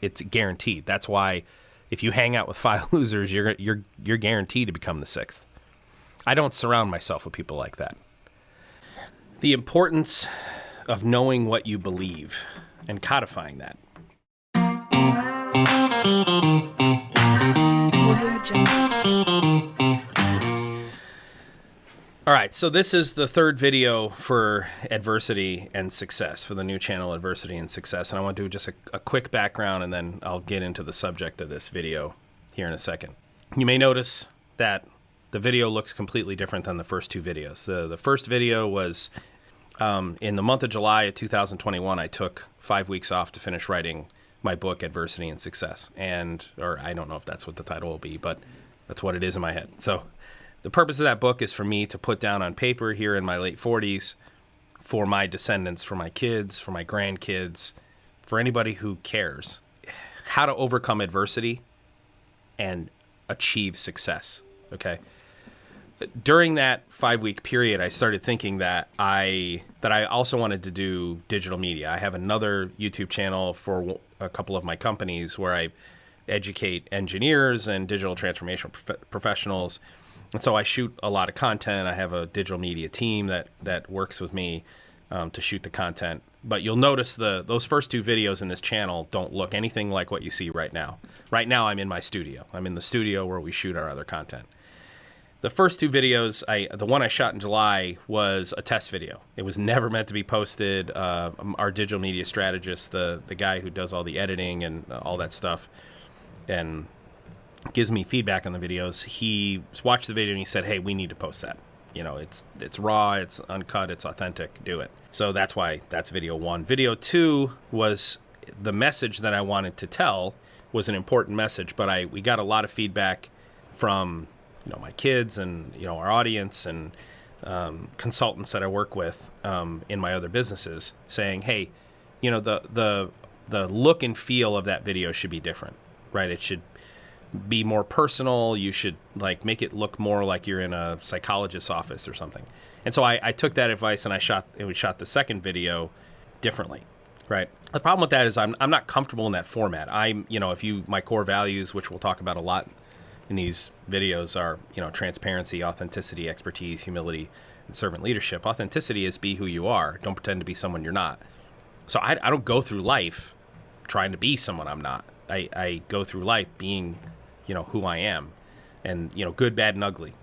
It's guaranteed. That's why if you hang out with 5 losers, you're guaranteed to become the 6th. I don't surround myself with people like that. The importance of knowing what you believe and codifying that. All right, so this is the 3rd video for adversity and success, for the new channel Adversity and Success. And I want to do just a quick background, and then I'll get into the subject of this video here in a second. You may notice that the video looks completely different than the first 2 videos. The first video was in the month of July of 2021. I took 5 weeks off to finish writing my book, Adversity and Success. Or I don't know if that's what the title will be, but that's what it is in my head. So the purpose of that book is for me to put down on paper here in my late 40s for my descendants, for my kids, for my grandkids, for anybody who cares, how to overcome adversity and achieve success, okay? During that 5-week period, I started thinking that I also wanted to do digital media. I have another YouTube channel for a couple of my companies where I educate engineers and digital transformation professionals. And so I shoot a lot of content. I have a digital media team that works with me to shoot the content. But you'll notice those first 2 videos in this channel don't look anything like what you see right now. Right now, I'm in my studio. I'm in the studio where we shoot our other content. The first 2 videos, the one I shot in July was a test video. It was never meant to be posted. Our digital media strategist, the guy who does all the editing and all that stuff, and gives me feedback on the videos, he watched the video and he said, hey, we need to post that. You know, it's raw, it's uncut, it's authentic, do it. So that's why that's video 1. Video 2 was the message that I wanted to tell, was an important message, but we got a lot of feedback from my kids and our audience and consultants that I work with in my other businesses saying, hey, the look and feel of that video should be different, right? It should be more personal. You should make it look more like you're in a psychologist's office or something. And so I took that advice and we shot the second video differently, right? The problem with that is I'm not comfortable in that format. My core values, which we'll talk about a lot in these videos, are transparency, authenticity, expertise, humility, and servant leadership. Authenticity is be who you are. Don't pretend to be someone you're not. So I don't go through life trying to be someone I'm not. I go through life being who I am, and good, bad, and ugly.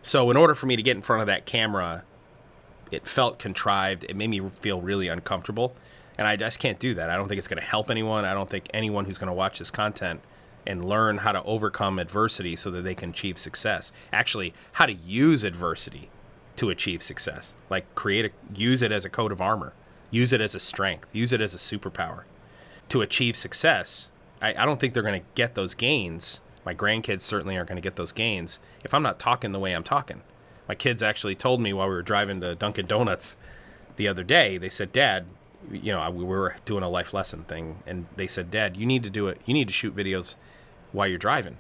So in order for me to get in front of that camera, it felt contrived. It made me feel really uncomfortable, and I just can't do that. I don't think it's going to help anyone. I don't think anyone who's going to watch this content and learn how to overcome adversity so that they can achieve success. Actually, how to use adversity to achieve success. Use it as a coat of armor. Use it as a strength. Use it as a superpower. To achieve success, I don't think they're going to get those gains. My grandkids certainly aren't going to get those gains if I'm not talking the way I'm talking. My kids actually told me while we were driving to Dunkin' Donuts the other day, they said, Dad, we were doing a life lesson thing, and they said, Dad, you need to do it. You need to shoot videos while you're driving.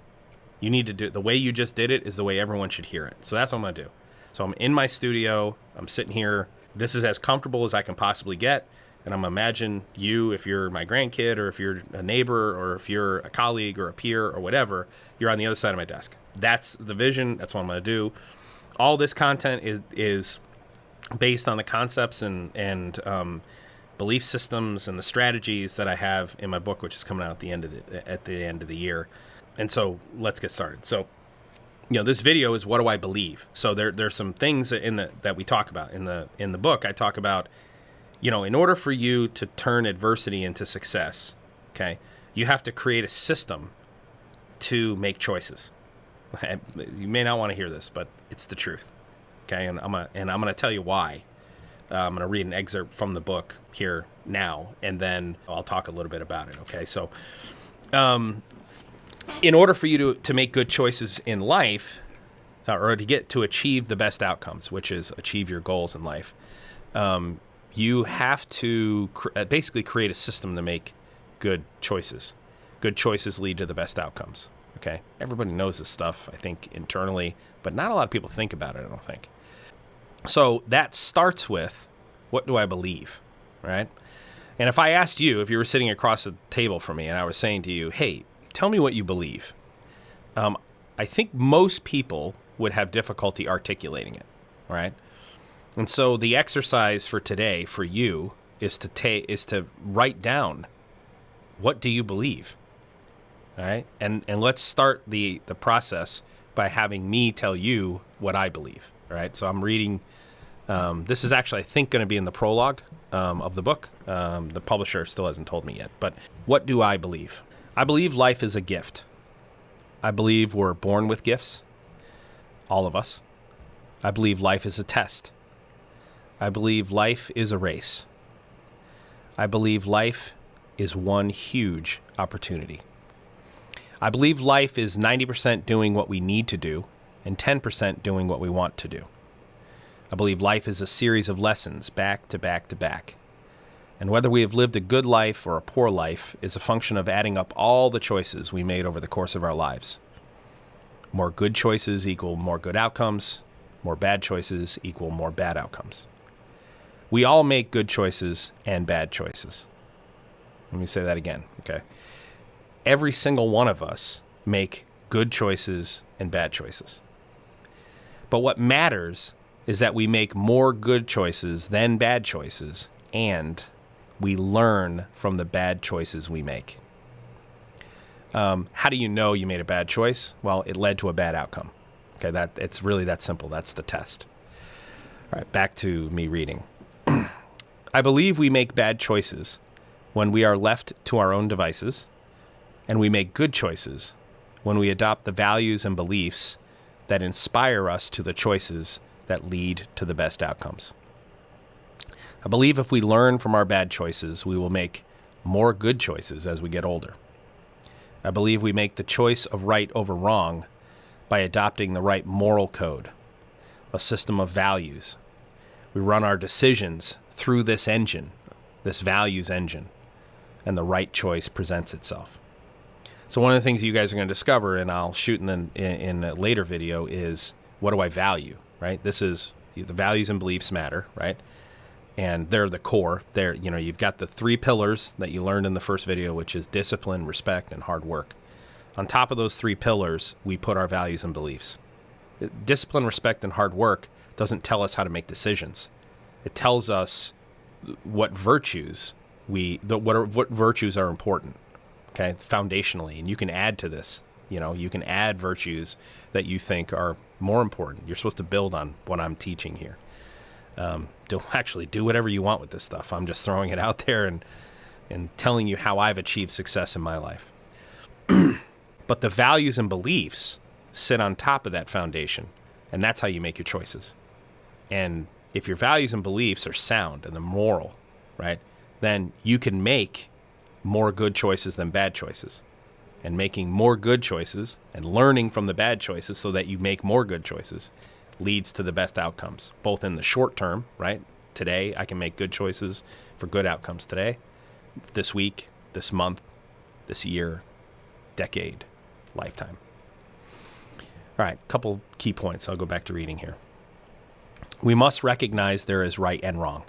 You need to do it. The way you just did it is the way everyone should hear it. So that's what I'm going to do. So I'm in my studio. I'm sitting here. This is as comfortable as I can possibly get. And I'm going to imagine you, if you're my grandkid or if you're a neighbor or if you're a colleague or a peer or whatever, you're on the other side of my desk. That's the vision. That's what I'm going to do. All this content is based on the concepts and belief systems and the strategies that I have in my book, which is coming out at the end of the year. And so let's get started. So, this video is, what do I believe? So there's some things that we talk about in the book. I talk about, in order for you to turn adversity into success, okay, you have to create a system to make choices. You may not want to hear this, but it's the truth. Okay, and I'm gonna tell you why. I'm gonna read an excerpt from the book here now, and then I'll talk a little bit about it. Okay, so in order for you to make good choices in life, or to achieve the best outcomes, which is achieve your goals in life, you have to basically create a system to make good choices. Good choices lead to the best outcomes. Okay, everybody knows this stuff, I think, internally, but not a lot of people think about it, I don't think. So that starts with, what do I believe, right? And if I asked you, if you were sitting across the table from me and I was saying to you, hey, tell me what you believe, I think most people would have difficulty articulating it, right? And so the exercise for today for you is to write down, what do you believe? All right? And let's start the process by having me tell you what I believe, all right? So I'm reading, this is actually, I think, going to be in the prologue of the book. The publisher still hasn't told me yet, but what do I believe? I believe life is a gift. I believe we're born with gifts, all of us. I believe life is a test. I believe life is a race. I believe life is one huge opportunity. I believe life is 90% doing what we need to do and 10% doing what we want to do. I believe life is a series of lessons back to back to back. And whether we have lived a good life or a poor life is a function of adding up all the choices we made over the course of our lives. More good choices equal more good outcomes. More bad choices equal more bad outcomes. We all make good choices and bad choices. Let me say that again, okay? Every single one of us make good choices and bad choices. But what matters is that we make more good choices than bad choices, and we learn from the bad choices we make. How do you know you made a bad choice? Well, it led to a bad outcome. Okay, it's really that simple. That's the test. All right, back to me reading. I believe we make bad choices when we are left to our own devices, and we make good choices when we adopt the values and beliefs that inspire us to the choices that lead to the best outcomes. I believe if we learn from our bad choices, we will make more good choices as we get older. I believe we make the choice of right over wrong by adopting the right moral code, a system of values. We run our decisions through this engine, this values engine, and the right choice presents itself. So one of the things you guys are going to discover, and I'll shoot in a later video, is what do I value, right? This is the values and beliefs matter, right? And they're the core. You've got the 3 pillars that you learned in the first video, which is discipline, respect, and hard work. On top of those 3 pillars, we put our values and beliefs. Discipline, respect, and hard work doesn't tell us how to make decisions. It tells us what virtues what virtues are important, okay, foundationally. And you can add to this. You can add virtues that you think are more important. You're supposed to build on what I'm teaching here. Do whatever you want with this stuff. I'm just throwing it out there and telling you how I've achieved success in my life. But the values and beliefs sit on top of that foundation, and that's how you make your choices. And if your values and beliefs are sound and they're moral, right, then you can make more good choices than bad choices. And making more good choices and learning from the bad choices so that you make more good choices leads to the best outcomes, both in the short term, right? Today, I can make good choices for good outcomes today, this week, this month, this year, decade, lifetime. All right, a couple key points. I'll go back to reading here. We must recognize there is right and wrong.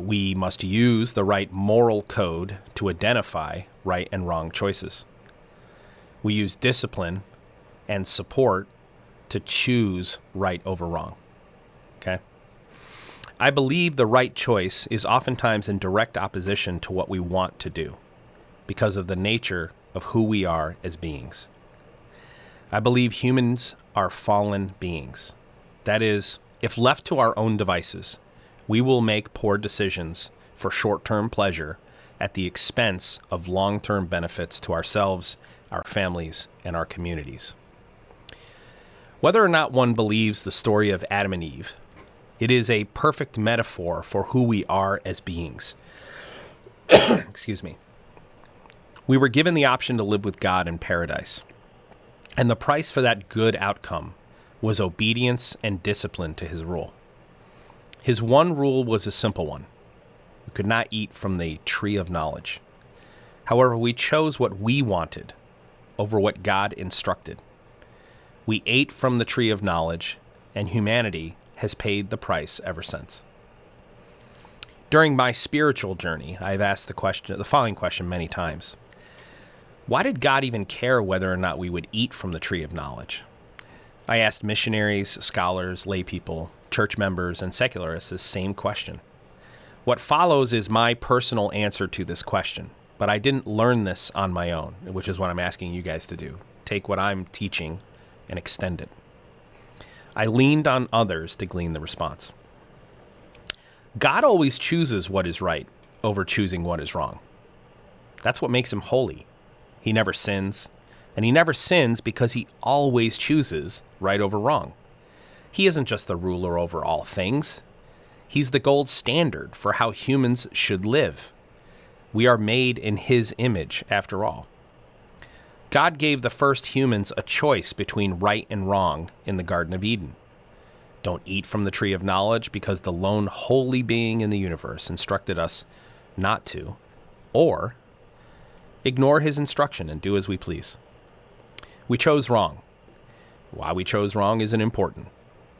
We must use the right moral code to identify right and wrong choices. We use discipline and support to choose right over wrong. Okay? I believe the right choice is oftentimes in direct opposition to what we want to do because of the nature of who we are as beings. I believe humans are fallen beings. That is, if left to our own devices, we will make poor decisions for short-term pleasure at the expense of long-term benefits to ourselves, our families, and our communities. Whether or not one believes the story of Adam and Eve, it is a perfect metaphor for who we are as beings. Excuse me. We were given the option to live with God in paradise, and the price for that good outcome was obedience and discipline to his rule. His one rule was a simple one. We could not eat from the tree of knowledge. However, we chose what we wanted over what God instructed. We ate from the tree of knowledge, and humanity has paid the price ever since. During my spiritual journey, I've asked the following question many times. Why did God even care whether or not we would eat from the tree of knowledge? I asked missionaries, scholars, lay people, church members, and secularists this same question. What follows is my personal answer to this question, but I didn't learn this on my own, which is what I'm asking you guys to do. Take what I'm teaching and extend it. I leaned on others to glean the response. God always chooses what is right over choosing what is wrong. That's what makes him holy. He never sins, and he never sins because he always chooses right over wrong. He isn't just the ruler over all things. He's the gold standard for how humans should live. We are made in his image, after all. God gave the first humans a choice between right and wrong in the Garden of Eden. Don't eat from the tree of knowledge because the lone holy being in the universe instructed us not to, or ignore his instruction and do as we please. We chose wrong. Why we chose wrong isn't important,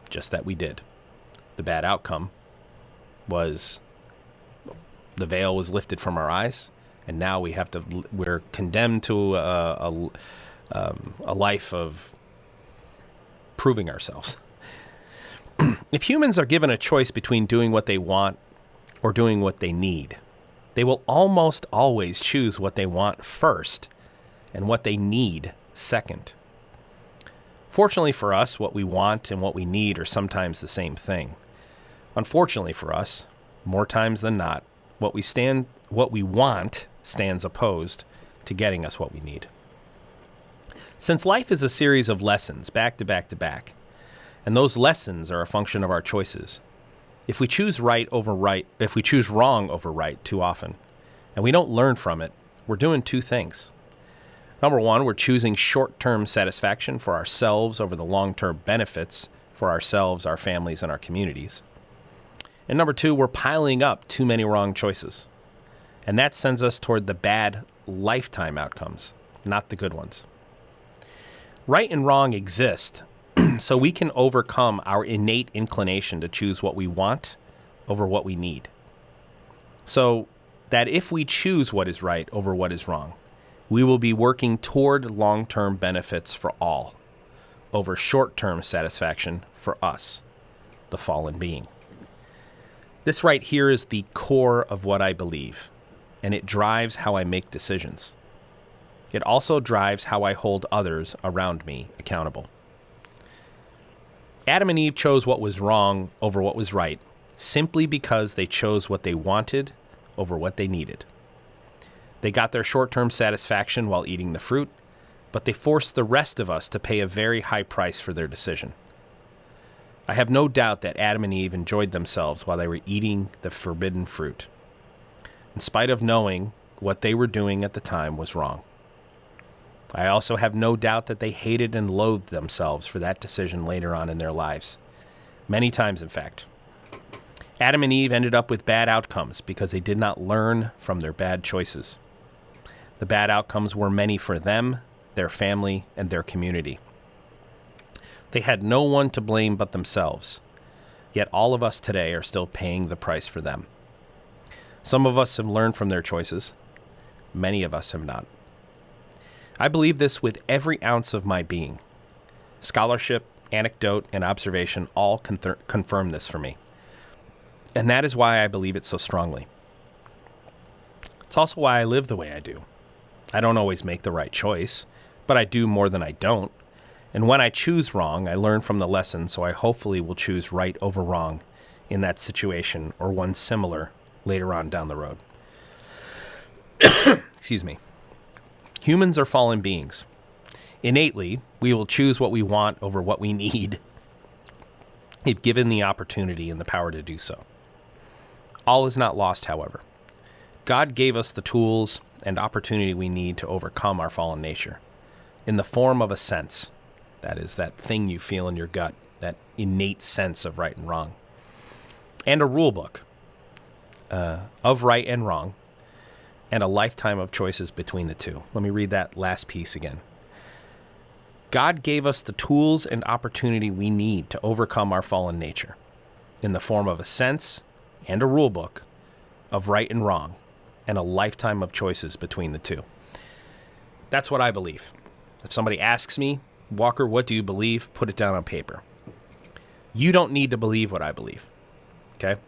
just that we did. The bad outcome was the veil was lifted from our eyes, and now we're condemned to a life of proving ourselves. If humans are given a choice between doing what they want or doing what they need, they will almost always choose what they want first and what they need second. Fortunately for us, what we want and what we need are sometimes the same thing. Unfortunately for us, more times than not, what we want stands opposed to getting us what we need. Since life is a series of lessons back to back to back, and those lessons are a function of our choices, if we choose wrong over right too often, and we don't learn from it, we're doing two things. Number one, we're choosing short-term satisfaction for ourselves over the long-term benefits for ourselves, our families, and our communities. And number two, we're piling up too many wrong choices. And that sends us toward the bad lifetime outcomes, not the good ones. Right and wrong exist so we can overcome our innate inclination to choose what we want over what we need. So that if we choose what is right over what is wrong, we will be working toward long-term benefits for all, over short-term satisfaction for us, the fallen being. This right here is the core of what I believe, and it drives how I make decisions. It also drives how I hold others around me accountable. Adam and Eve chose what was wrong over what was right, simply because they chose what they wanted over what they needed. They got their short-term satisfaction while eating the fruit, but they forced the rest of us to pay a very high price for their decision. I have no doubt that Adam and Eve enjoyed themselves while they were eating the forbidden fruit, in spite of knowing what they were doing at the time was wrong. I also have no doubt that they hated and loathed themselves for that decision later on in their lives. Many times, in fact. Adam and Eve ended up with bad outcomes because they did not learn from their bad choices. The bad outcomes were many for them, their family, and their community. They had no one to blame but themselves, yet all of us today are still paying the price for them. Some of us have learned from their choices. Many of us have not. I believe this with every ounce of my being. Scholarship, anecdote, and observation all confirm this for me. And that is why I believe it so strongly. It's also why I live the way I do. I don't always make the right choice, but I do more than I don't. And when I choose wrong, I learn from the lesson, so I hopefully will choose right over wrong in that situation or one similar later on down the road. Excuse me. Humans are fallen beings. Innately, we will choose what we want over what we need if given the opportunity and the power to do so. All is not lost, however. God gave us the tools and opportunity we need to overcome our fallen nature in the form of a sense. That is that thing you feel in your gut, that innate sense of right and wrong. And a rule book of right and wrong, and a lifetime of choices between the two. Let me read that last piece again. God gave us the tools and opportunity we need to overcome our fallen nature in the form of a sense and a rule book of right and wrong and a lifetime of choices between the two. That's what I believe. If somebody asks me, Walker, what do you believe? Put it down on paper. You don't need to believe what I believe, okay?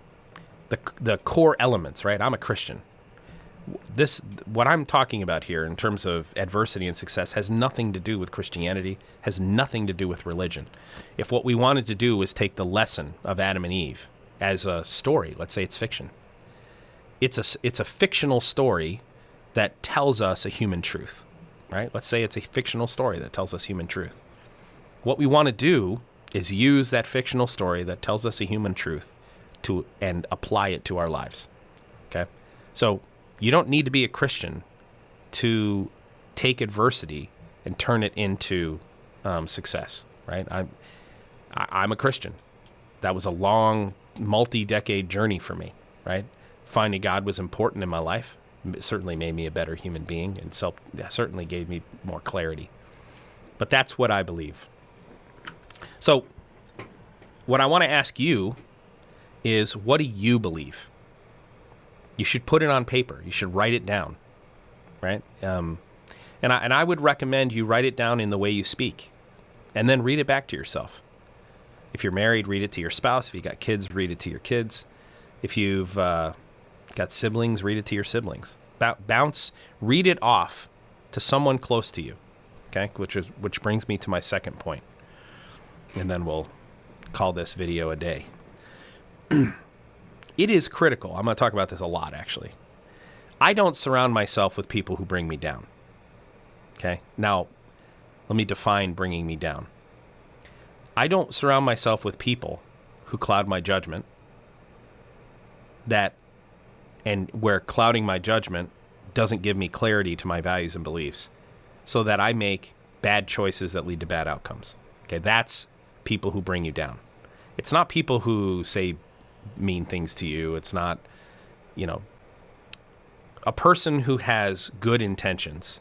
The core elements, right? I'm a Christian. What I'm talking about here in terms of adversity and success has nothing to do with Christianity, has nothing to do with religion. If what we wanted to do was take the lesson of Adam and Eve as a story, let's say it's fiction. It's a fictional story that tells us a human truth, right? Let's say it's a fictional story that tells us human truth. What we want to do is use that fictional story that tells us a human truth and apply it to our lives, okay? So you don't need to be a Christian to take adversity and turn it into success, right? I'm a Christian. That was a long, multi-decade journey for me, right? Finding God was important in my life. It certainly made me a better human being and certainly gave me more clarity. But that's what I believe. So what I want to ask you is, what do you believe? You should put it on paper. You should write it down, right? And I would recommend you write it down in the way you speak, and then read it back to yourself. If you're married, read it to your spouse. If you got kids, read it to your kids. If you've got siblings, read it to your siblings. Read it off to someone close to you, okay? Which brings me to my second point, and then we'll call this video a day. It is critical. I'm going to talk about this a lot, actually. I don't surround myself with people who bring me down. Okay? Now, let me define bringing me down. I don't surround myself with people who cloud my judgment, and where clouding my judgment doesn't give me clarity to my values and beliefs, so that I make bad choices that lead to bad outcomes. Okay? That's people who bring you down. It's not people who say mean things to you. It's not, a person who has good intentions,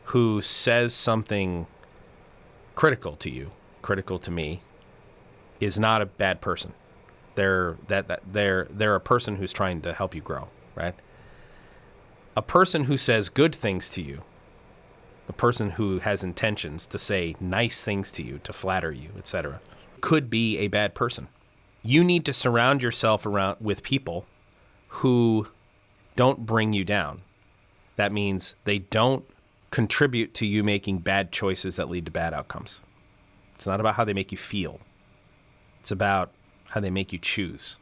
who says something critical to you, critical to me, is not a bad person. They're a person who's trying to help you grow, right? A person who says good things to you, a person who has intentions to say nice things to you, to flatter you, etc., could be a bad person. You need to surround yourself with people who don't bring you down. That means they don't contribute to you making bad choices that lead to bad outcomes. It's not about how they make you feel. It's about how they make you choose,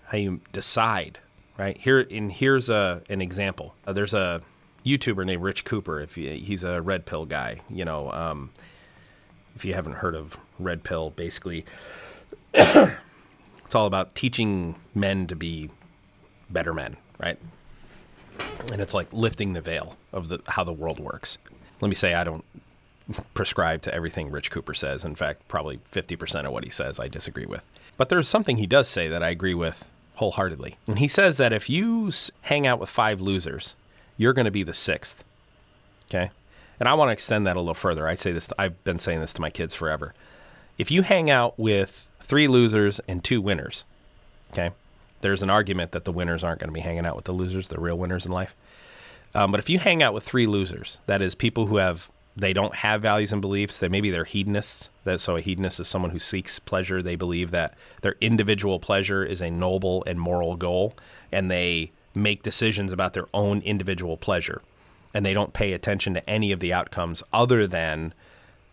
how you decide, right? Here's an example. There's a YouTuber named Rich Cooper. He's a red pill guy. If you haven't heard of red pill, basically, it's all about teaching men to be better men, right? And it's like lifting the veil of how the world works. Let me say I don't prescribe to everything Rich Cooper says. In fact, probably 50% of what he says I disagree with. But there's something he does say that I agree with wholeheartedly. And he says that if you hang out with 5 losers, you're going to be the 6th, okay? And I want to extend that a little further. I've been saying this to my kids forever. If you hang out with 3 losers and 2 winners, okay, there's an argument that the winners aren't going to be hanging out with the losers, the real winners in life. But if you hang out with 3 losers, that is people who they don't have values and beliefs, maybe they're hedonists. So a hedonist is someone who seeks pleasure. They believe that their individual pleasure is a noble and moral goal, and they make decisions about their own individual pleasure. And they don't pay attention to any of the outcomes other than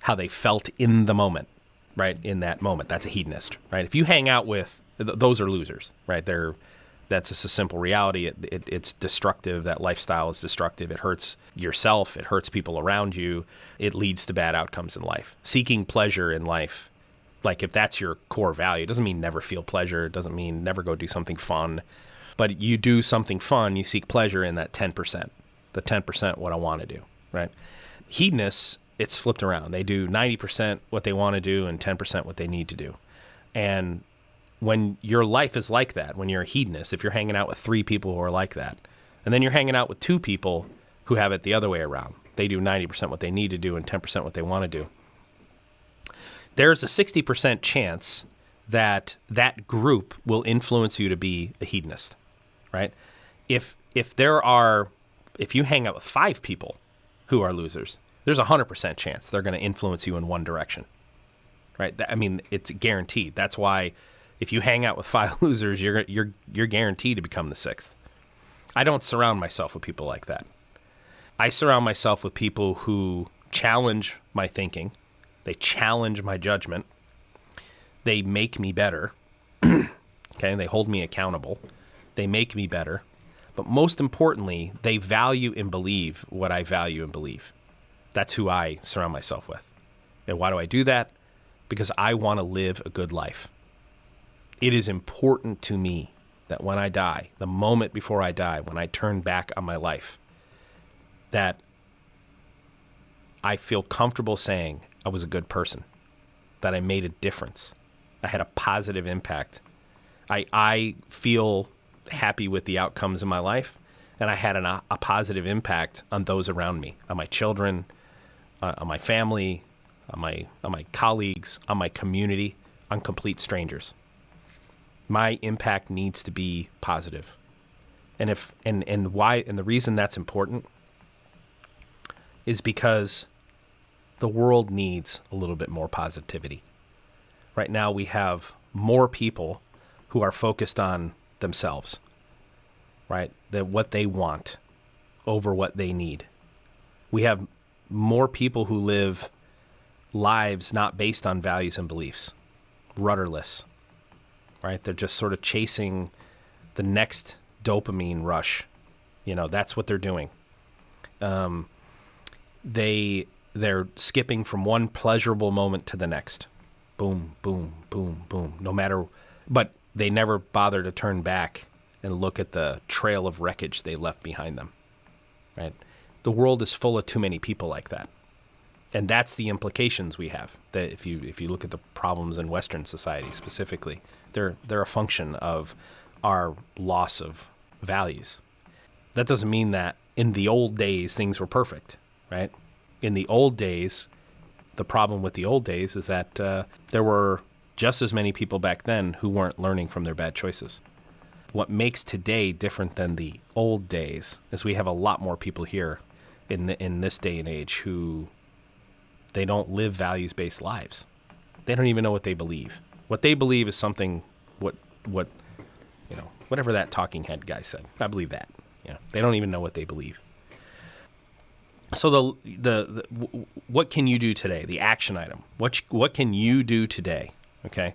how they felt in the moment, right? In that moment. That's a hedonist, right? If you hang out with, those are losers, right? That's just a simple reality. It's destructive. That lifestyle is destructive. It hurts yourself. It hurts people around you. It leads to bad outcomes in life. Seeking pleasure in life, like if that's your core value, it doesn't mean never feel pleasure. It doesn't mean never go do something fun. But you do something fun, you seek pleasure in that 10%. The 10% what I want to do, right? Hedonists, it's flipped around. They do 90% what they want to do and 10% what they need to do. And when your life is like that, when you're a hedonist, if you're hanging out with 3 people who are like that, and then you're hanging out with 2 people who have it the other way around, they do 90% what they need to do and 10% what they want to do, there's a 60% chance that that group will influence you to be a hedonist, right? if you hang out with 5 people who are losers, there's a 100% chance they're going to influence you in one direction, right? I mean, it's guaranteed. That's why if you hang out with 5 losers, you're guaranteed to become the 6th. I don't surround myself with people like that. I surround myself with people who challenge my thinking. They challenge my judgment. They make me better. Okay, they hold me accountable. They make me better. But most importantly, they value and believe what I value and believe. That's who I surround myself with. And why do I do that? Because I want to live a good life. It is important to me that when I die, the moment before I die, when I turn back on my life, that I feel comfortable saying I was a good person, that I made a difference, I had a positive impact. I feel happy with the outcomes in my life, and I had a positive impact on those around me, on my children, on my family, on my colleagues, on my community, on complete strangers. My impact needs to be positive. And the reason that's important is because the world needs a little bit more positivity. Right now we have more people who are focused on themselves, right? What they want over what they need. We have more people who live lives not based on values and beliefs, rudderless, right? They're just sort of chasing the next dopamine rush. That's what they're doing. They're skipping from one pleasurable moment to the next. Boom, boom, boom, boom. But they never bother to turn back and look at the trail of wreckage they left behind them, right? The world is full of too many people like that. And that's the implications we have. That if you look at the problems in Western society specifically, they're a function of our loss of values. That doesn't mean that in the old days things were perfect, right? In the old days, the problem with the old days is that there were just as many people back then who weren't learning from their bad choices. What makes today different than the old days is we have a lot more people here in this day and age who they don't live values-based lives. They don't even know what they believe. What they believe is something, whatever that talking head guy said. I believe that. They don't even know what they believe. So the what can you do today? The action item. What can you do today? Okay,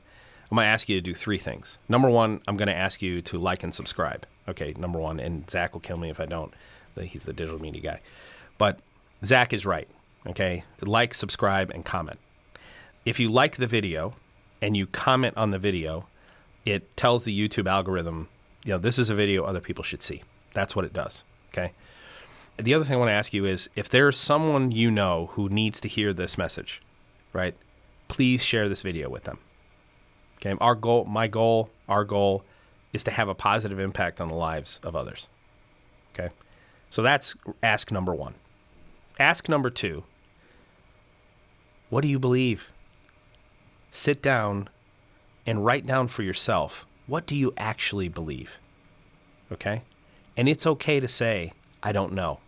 I'm going to ask you to do 3 things. Number 1, I'm going to ask you to like and subscribe. Okay, number 1, and Zach will kill me if I don't. He's the digital media guy. But Zach is right. Okay, like, subscribe, and comment. If you like the video and you comment on the video, it tells the YouTube algorithm, this is a video other people should see. That's what it does. Okay. The other thing I want to ask you is if there's someone who needs to hear this message, right? Please share this video with them. Okay. Our goal is to have a positive impact on the lives of others. Okay. So that's ask number 1. Ask number 2, what do you believe? Sit down and write down for yourself, what do you actually believe? Okay? And it's okay to say, I don't know.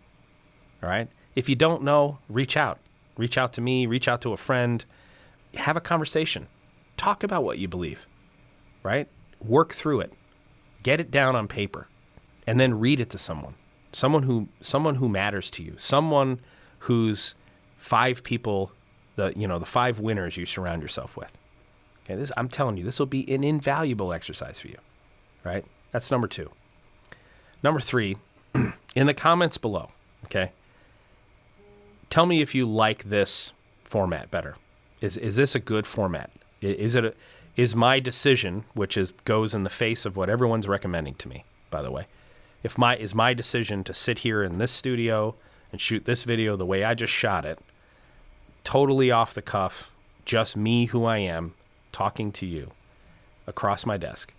All right? If you don't know, reach out. Reach out to me, reach out to a friend. Have a conversation. Talk about what you believe. Right? Work through it. Get it down on paper. And then read it to someone. Someone who matters to you. Someone who's 5 people, the 5 winners you surround yourself with. Okay, I'm telling you, this will be an invaluable exercise for you, right? That's number 2. Number 3, in the comments below, okay, tell me if you like this format better. Is this a good format? Is my decision, which goes in the face of what everyone's recommending to me, by the way, is my decision to sit here in this studio and shoot this video the way I just shot it, totally off the cuff, just me who I am, talking to you across my desk.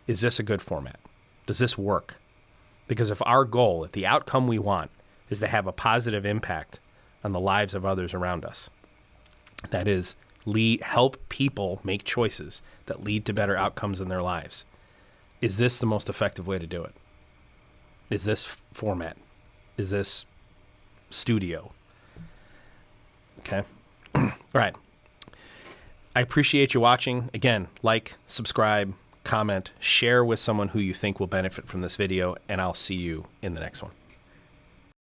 Is this a good format? Does this work? Because if the outcome we want is to have a positive impact on the lives of others around us, that is, help people make choices that lead to better outcomes in their lives, is this the most effective way to do it? Is this format? Is this studio? Okay. All right. I appreciate you watching. Again, like, subscribe, comment, share with someone who you think will benefit from this video, and I'll see you in the next one.